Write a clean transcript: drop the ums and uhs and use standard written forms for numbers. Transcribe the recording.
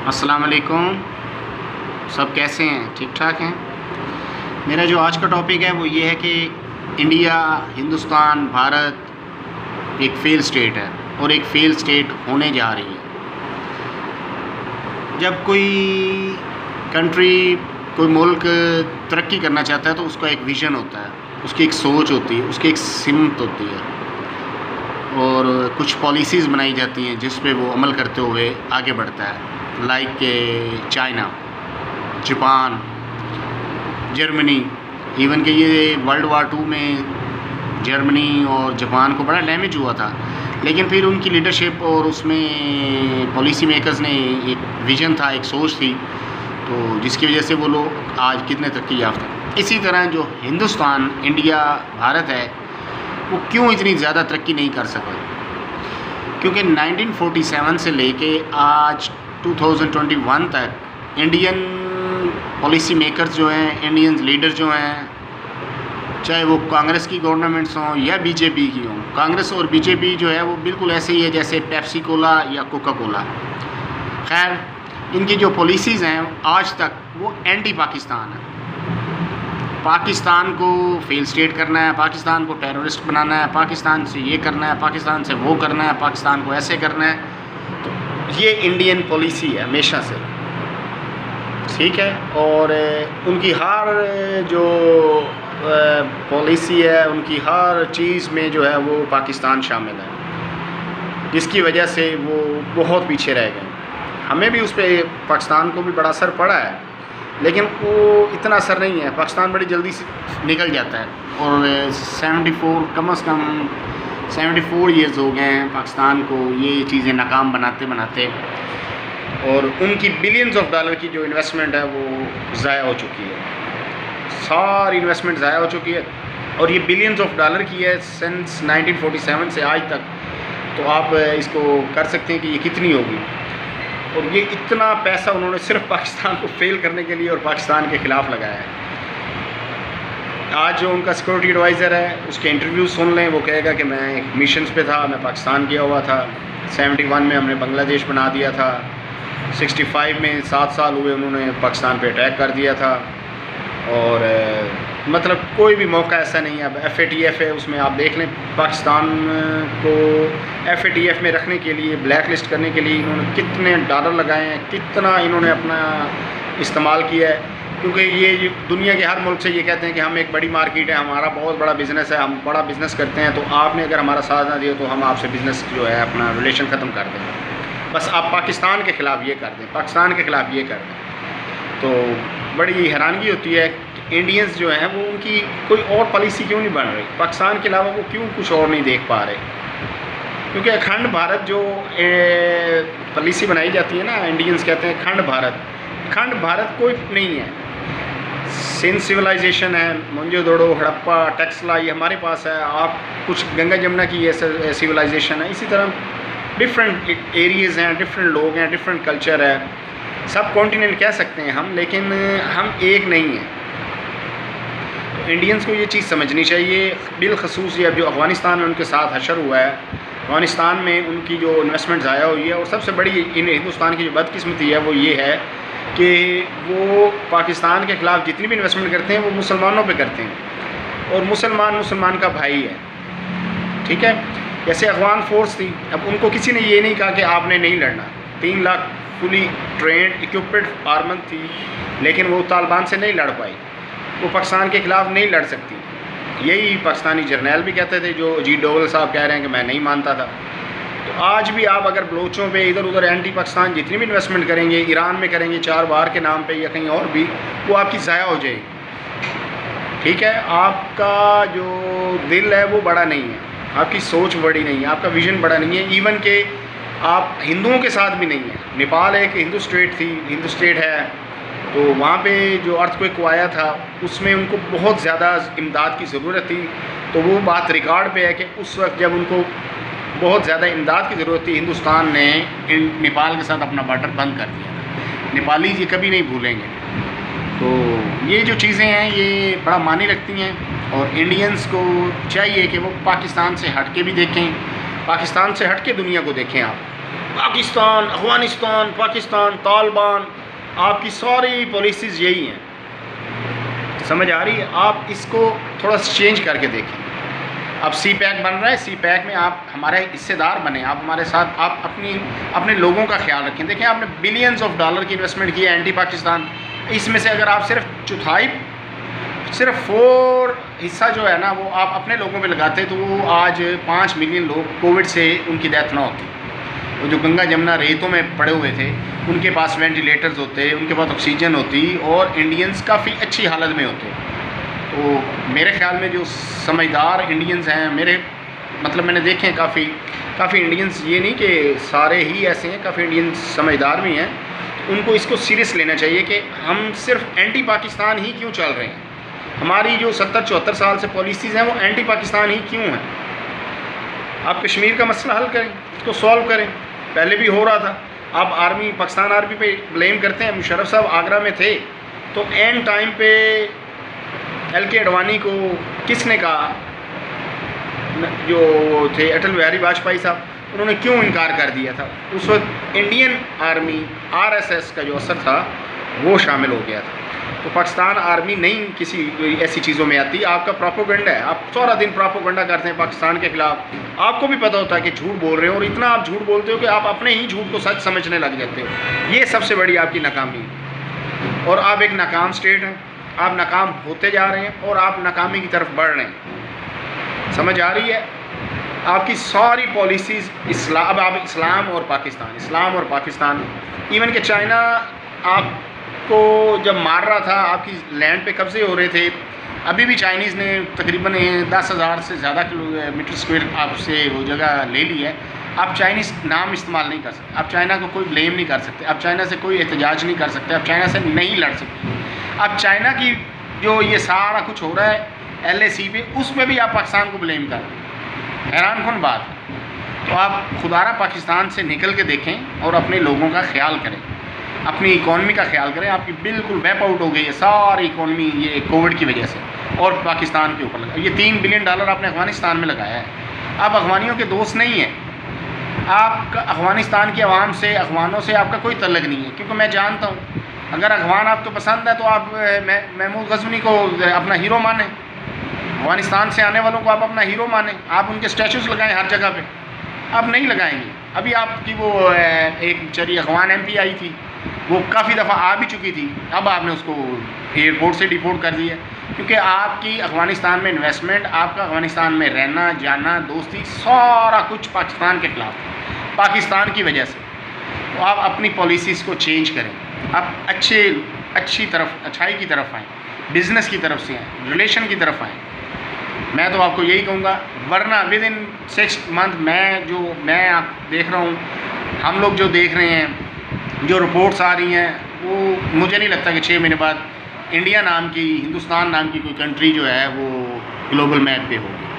अस्सलाम वालेकुम। सब कैसे हैं? ठीक ठाक हैं। मेरा जो आज का टॉपिक है वो ये है कि इंडिया, हिंदुस्तान, भारत एक फेल स्टेट है और एक फेल स्टेट होने जा रही है। जब कोई कंट्री, कोई मुल्क तरक्की करना चाहता है तो उसका एक विज़न होता है, उसकी एक सोच होती है, उसकी एक सिमत होती है और कुछ पॉलिसीज़ बनाई जाती हैं जिस पे वो अमल करते हुए आगे बढ़ता है। Like China, Japan, Germany, even कि ये वर्ल्ड वार 2 में जर्मनी और जापान को बड़ा डैमेज हुआ था, लेकिन फिर उनकी लीडरशिप और उसमें पॉलिसी मेकर्स ने एक विज़न था, एक सोच थी, तो जिसकी वजह से वो लोग आज कितने तरक्की याफ्ता। इसी तरह जो हिंदुस्तान, इंडिया, भारत है वो क्यों इतनी ज़्यादा तरक्की नहीं कर सका? क्योंकि 1947 से लेके आज 2021 तक इंडियन पॉलिसी मेकर्स जो हैं, इंडियन लीडर जो हैं, चाहे वो कांग्रेस की गवर्नमेंट्स हों या बीजेपी की हों, कांग्रेस और बीजेपी जो है वो बिल्कुल ऐसे ही है जैसे पेप्सी कोला या कोका कोला। खैर, इनकी जो पॉलिसीज़ हैं आज तक वो एंटी पाकिस्तान है। पाकिस्तान को फेल स्टेट करना है, पाकिस्तान को टेररिस्ट बनाना है, पाकिस्तान से ये करना है, पाकिस्तान से वो करना है, पाकिस्तान को ऐसे करना है। तो ये इंडियन पॉलिसी है हमेशा से, ठीक है। और उनकी हर जो पॉलिसी है, उनकी हर चीज़ में जो है वो पाकिस्तान शामिल है, जिसकी वजह से वो बहुत पीछे रह गए। हमें भी उस पर, पाकिस्तान को भी बड़ा असर पड़ा है, लेकिन वो इतना असर नहीं है। पाकिस्तान बड़ी जल्दी से निकल जाता है और 74 कम से कम 74 ईयर्स हो गए हैं पाकिस्तान को ये चीज़ें नाकाम बनाते बनाते, और उनकी बिलियंस ऑफ डॉलर की जो इन्वेस्टमेंट है वो ज़ाया हो चुकी है। सारी इन्वेस्टमेंट ज़ाया हो चुकी है और ये बिलियंस ऑफ डॉलर की है सिंस 1947 से आज तक। तो आप इसको कर सकते हैं कि ये कितनी होगी। और ये इतना पैसा उन्होंने सिर्फ पाकिस्तान को फेल करने के लिए और पाकिस्तान के ख़िलाफ़ लगाया है। आज जो उनका सिक्योरिटी एडवाइज़र है उसके इंटरव्यू सुन लें, वो कहेगा कि मैं एक मिशंस पे था, मैं पाकिस्तान गया हुआ था, 71 में हमने बांग्लादेश बना दिया था, 65 में 7 साल हुए उन्होंने पाकिस्तान पे अटैक कर दिया था। और मतलब कोई भी मौका ऐसा नहीं है। अब FATF है, उसमें आप देख लें, पाकिस्तान को FATF में रखने के लिए, ब्लैक लिस्ट करने के लिए इन्होंने कितने डॉलर लगाए हैं, कितना इन्होंने अपना इस्तेमाल किया है। क्योंकि ये दुनिया के हर मुल्क से ये कहते हैं कि हम एक बड़ी मार्केट है, हमारा बहुत बड़ा बिज़नेस है, हम बड़ा बिज़नेस करते हैं, तो आपने अगर हमारा साथ ना दिया तो हम आपसे बिज़नेस जो है अपना रिलेशन ख़त्म कर दें। बस आप पाकिस्तान के ख़िलाफ़ ये कर दें, पाकिस्तान के ख़िलाफ़ ये कर दें। तो बड़ी हैरानगी होती है कि इंडियंस जो हैं वो उनकी कोई और पॉलिसी क्यों नहीं बन रही, पाकिस्तान के अलावा वो क्यों कुछ और नहीं देख पा रहे। क्योंकि अखंड भारत जो पॉलिसी बनाई जाती है ना, इंडियंस कहते हैं खंड भारत। खंड भारत कोई नहीं है। सिंध सिविलाइजेशन है, मोहनजोदड़ो, हड़प्पा, टेक्सला, ये हमारे पास है। आप कुछ गंगा जमुना की ये सिविलाइजेशन है। इसी तरह डिफरेंट एरियाज़ हैं, डिफरेंट लोग हैं, डिफरेंट कल्चर है। सब कॉन्टिनेंट कह सकते हैं हम, लेकिन हम एक नहीं हैं। तो इंडियंस को ये चीज़ समझनी चाहिए। बिलखसूस ये अब जो अफ़गानिस्तान में उनके साथ हशर हुआ है, अफ़गानिस्तान में उनकी जो इन्वेस्टमेंट ज़ाया हुई है, और सबसे बड़ी इन हिंदुस्तान की जो बदकिस्मती है वो ये है कि वो पाकिस्तान के ख़िलाफ़ जितनी भी इन्वेस्टमेंट करते हैं वो मुसलमानों पे करते हैं, और मुसलमान का भाई है, ठीक है। जैसे अफ़गान फ़ोर्स थी, अब उनको किसी ने ये नहीं कहा कि आपने नहीं लड़ना। 3 lakh fully trend equipped armour थी, लेकिन वो तालिबान से नहीं लड़ पाई, वो पाकिस्तान के ख़िलाफ़ नहीं लड़ सकती। यही पाकिस्तानी जर्नैल भी कहते थे, जो अजीत डोवल साहब कह रहे हैं कि मैं नहीं मानता था। तो आज भी आप अगर बलोचों पे इधर उधर एंटी पाकिस्तान जितनी भी इन्वेस्टमेंट करेंगे, ईरान में करेंगे, 4 बार के नाम पे या कहीं और भी, वो आपकी ज़ाया हो जाएगी, ठीक है। आपका जो दिल है वो बड़ा नहीं है, आपकी सोच बड़ी नहीं है, आपका विज़न बड़ा नहीं है। इवन के आप हिंदुओं के साथ भी नहीं है। नेपाल एक हिंदू स्टेट थी, हिंदू स्टेट है, तो वहाँ पे जो अर्थक्वेक को आया था उसमें उनको बहुत ज़्यादा इमदाद की ज़रूरत थी। तो वो बात रिकॉर्ड पे है कि उस वक्त जब उनको बहुत ज़्यादा इमदाद की ज़रूरत थी, हिंदुस्तान ने नेपाल के साथ अपना बॉर्डर बंद कर दिया। नेपाली ये कभी नहीं भूलेंगे। तो ये जो चीज़ें हैं ये बड़ा मानी रखती हैं, और इंडियंस को चाहिए कि वो पाकिस्तान से हट के भी देखें, पाकिस्तान से हट के दुनिया को देखें आप। पाकिस्तान, अफ़गानिस्तान, पाकिस्तान, तालिबान, आपकी सारी पॉलिसीज़ यही हैं। समझ आ रही है? आप इसको थोड़ा चेंज करके देखें। अब सी पैक बन रहा है, सी पैक में आप हमारे हिस्सेदार बने, आप हमारे साथ, आप अपने लोगों का ख्याल रखें। देखें, आपने बिलियंस ऑफ डॉलर की इन्वेस्टमेंट की है एंटी पाकिस्तान, इसमें से अगर आप सिर्फ चौथाई, सिर्फ 4 हिस्सा जो है ना वो आप अपने लोगों पे लगाते तो वो आज 5 मिलियन लोग कोविड से उनकी डेथ ना होती। वो जो गंगा जमुना रेतों में पड़े हुए थे उनके पास वेंटिलेटर्स होते, उनके पास ऑक्सीजन होती और इंडियंस काफ़ी अच्छी हालत में होते। तो मेरे ख्याल में जो समझदार इंडियंस हैं, मेरे मतलब मैंने देखे हैं काफ़ी इंडियंस, ये नहीं कि सारे ही ऐसे हैं, काफ़ी इंडियंस समझदार भी हैं। उनको इसको सीरियस लेना चाहिए कि हम सिर्फ एंटी पाकिस्तान ही क्यों चल रहे हैं। हमारी जो 70-74 साल से पॉलिसीज़ हैं वो एंटी पाकिस्तान ही क्यों हैं। आप कश्मीर का मसला हल करें, इसको सॉल्व करें, पहले भी हो रहा था। आप आर्मी, पाकिस्तान आर्मी पे ब्लेम करते हैं। मुशर्रफ साहब आगरा में थे तो एंड टाइम पे LK अडवाणी को किसने कहा, जो थे अटल बिहारी वाजपेयी साहब, उन्होंने क्यों इनकार कर दिया था। उस वक्त इंडियन आर्मी RSS का जो असर था वो शामिल हो गया था। तो पाकिस्तान आर्मी नहीं किसी ऐसी चीज़ों में आती। आपका प्रोपोगंडा है, आप सारा दिन प्रोपोगंडा करते हैं पाकिस्तान के ख़िलाफ़। आपको भी पता होता है कि झूठ बोल रहे हो और इतना आप झूठ बोलते हो कि आप अपने ही झूठ को सच समझने लग जाते हो। ये सबसे बड़ी आपकी नाकामी है और आप एक नाकाम स्टेट हैं। आप नाकाम होते जा रहे हैं और आप नाकामी की तरफ बढ़ रहे हैं। समझ आ रही है? आपकी सारी पॉलिसीज़ अब आप इस्लाम और पाकिस्तान, इवन कि चाइना आपको जब मार रहा था, आपकी लैंड पे कब्ज़े हो रहे थे, अभी भी चाइनीज़ ने तकरीबन 10,000 से ज़्यादा किलोमीटर स्क्वायर आपसे वो जगह ले ली है। आप चाइनीज़ नाम इस्तेमाल नहीं कर सकते, आप चाइना को कोई ब्लेम नहीं कर सकते, आप चाइना से कोई एहतजाज नहीं कर सकते, आप चाइना से नहीं लड़ सकते। अब चाइना की जो ये सारा कुछ हो रहा है LAC पे, उसमें भी आप पाकिस्तान को ब्लेम कर रहे हैं। हैरानकुन बात है। तो आप खुदारा पाकिस्तान से निकल के देखें और अपने लोगों का ख्याल करें, अपनी इकॉनमी का ख्याल करें। आपकी बिल्कुल वेप आउट हो गई है सारी इकॉनमी ये कोविड की वजह से और पाकिस्तान के ऊपर लगा। ये $3 बिलियन आपने अफ़गानिस्तान में लगाया है। आप अफ़गानियों के दोस्त नहीं हैं। आपका अफ़गानिस्तान की आवाम से, अफ़गानों से आपका कोई तल्लुक़ नहीं है, क्योंकि मैं जानता हूँ अगर अफ़गान आपको पसंद है तो आप महमूद ग़ज़नवी को अपना हीरो माने, अफ़गानिस्तान से आने वालों को आप अपना हीरो माने, आप उनके स्टैचूज़ लगाएं हर जगह पे। आप नहीं लगाएंगे। अभी आपकी वो एक चरी अफ़गान MP आई थी, वो काफ़ी दफ़ा आ भी चुकी थी, अब आपने उसको एयरपोर्ट से डिपोर्ट कर दिया, क्योंकि आपकी अफ़गानिस्तान में इन्वेस्टमेंट, आपका अफ़गानिस्तान में रहना, जाना, दोस्ती, सारा कुछ पाकिस्तान के ख़िलाफ़, पाकिस्तान की वजह से। तो आप अपनी पॉलिसीज़ को चेंज करें, आप अच्छी तरफ, अच्छाई की तरफ आएँ, बिज़नेस की तरफ से आएँ, रिलेशन की तरफ आएँ। मैं तो आपको यही कहूँगा, वरना विदिन 6 मंथ मैं आप देख रहा हूँ, हम लोग जो देख रहे हैं, जो रिपोर्ट्स आ रही हैं, वो मुझे नहीं लगता कि 6 महीने बाद इंडिया नाम की, हिंदुस्तान नाम की कोई कंट्री जो है वो ग्लोबल मैप पे होगी।